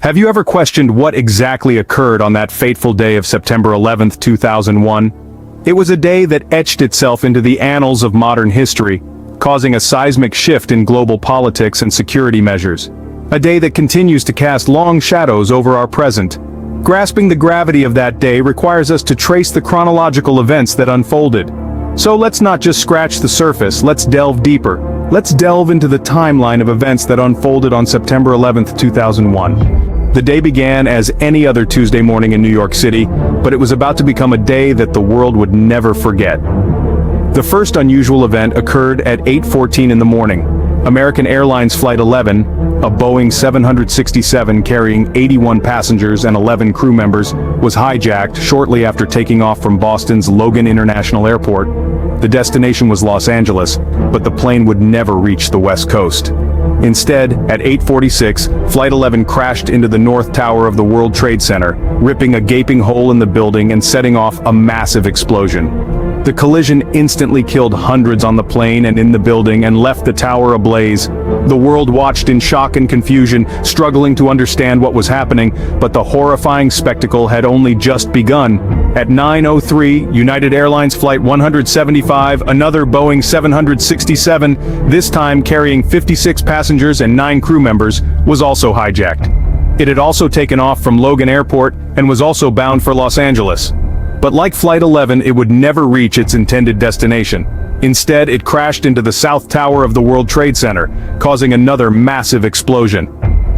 Have you ever questioned what exactly occurred on that fateful day of September 11th, 2001? It was a day that etched itself into the annals of modern history, causing a seismic shift in global politics and security measures. A day that continues to cast long shadows over our present. Grasping the gravity of that day requires us to trace the chronological events that unfolded. So let's not just scratch the surface, let's delve deeper. Let's delve into the timeline of events that unfolded on September 11th, 2001. The day began as any other Tuesday morning in New York City, but it was about to become a day that the world would never forget. The first unusual event occurred at 8:14 in the morning. American Airlines Flight 11, a Boeing 767 carrying 81 passengers and 11 crew members, was hijacked shortly after taking off from Boston's Logan International Airport. The destination was Los Angeles, but the plane would never reach the West Coast. Instead, at 8:46, Flight 11 crashed into the North Tower of the World Trade Center, ripping a gaping hole in the building and setting off a massive explosion. The collision instantly killed hundreds on the plane and in the building and left the tower ablaze. The world watched in shock and confusion, struggling to understand what was happening, but the horrifying spectacle had only just begun. At 9:03, United Airlines Flight 175, another Boeing 767, this time carrying 56 passengers and 9 crew members, was also hijacked. It had also taken off from Logan Airport and was also bound for Los Angeles. But like Flight 11, it would never reach its intended destination. Instead, it crashed into the South Tower of the World Trade Center, causing another massive explosion.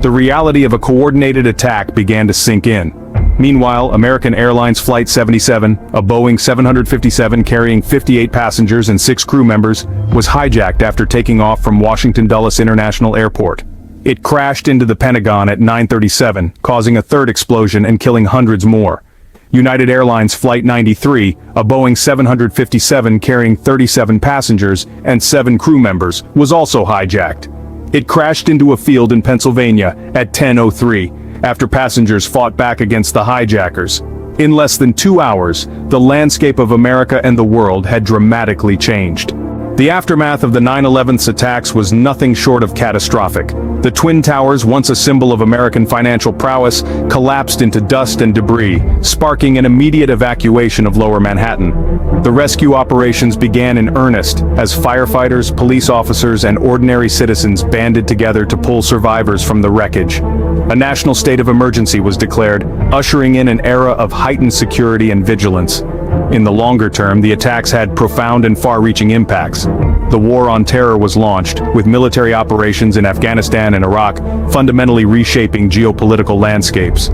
The reality of a coordinated attack began to sink in. Meanwhile, American Airlines Flight 77, a Boeing 757 carrying 58 passengers and 6 crew members, was hijacked after taking off from Washington Dulles International Airport. It crashed into the Pentagon at 9:37, causing a third explosion and killing hundreds more. United Airlines Flight 93, a Boeing 757 carrying 37 passengers and 7 crew members, was also hijacked. It crashed into a field in Pennsylvania at 10:03, after passengers fought back against the hijackers. In less than 2 hours, the landscape of America and the world had dramatically changed. The aftermath of the 9/11's attacks was nothing short of catastrophic. The Twin Towers, once a symbol of American financial prowess, collapsed into dust and debris, sparking an immediate evacuation of Lower Manhattan. The rescue operations began in earnest, as firefighters, police officers, and ordinary citizens banded together to pull survivors from the wreckage. A national state of emergency was declared, ushering in an era of heightened security and vigilance. In the longer term, the attacks had profound and far-reaching impacts. The War on Terror was launched, with military operations in Afghanistan and Iraq fundamentally reshaping geopolitical landscapes.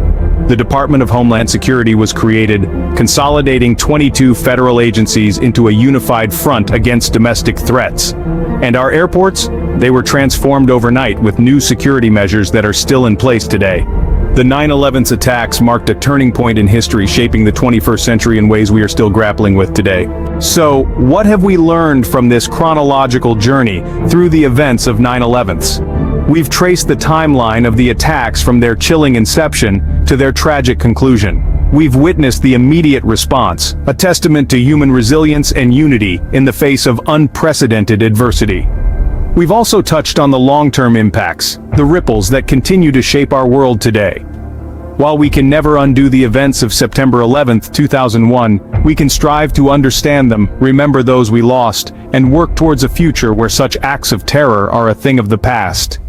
The Department of Homeland Security was created, consolidating 22 federal agencies into a unified front against domestic threats. And our airports? They were transformed overnight with new security measures that are still in place today. The 9/11's attacks marked a turning point in history, shaping the 21st century in ways we are still grappling with today. So, what have we learned from this chronological journey through the events of 9/11's? We've traced the timeline of the attacks from their chilling inception to their tragic conclusion. We've witnessed the immediate response, a testament to human resilience and unity in the face of unprecedented adversity. We've also touched on the long-term impacts, the ripples that continue to shape our world today. While we can never undo the events of September 11th, 2001, we can strive to understand them, remember those we lost, and work towards a future where such acts of terror are a thing of the past.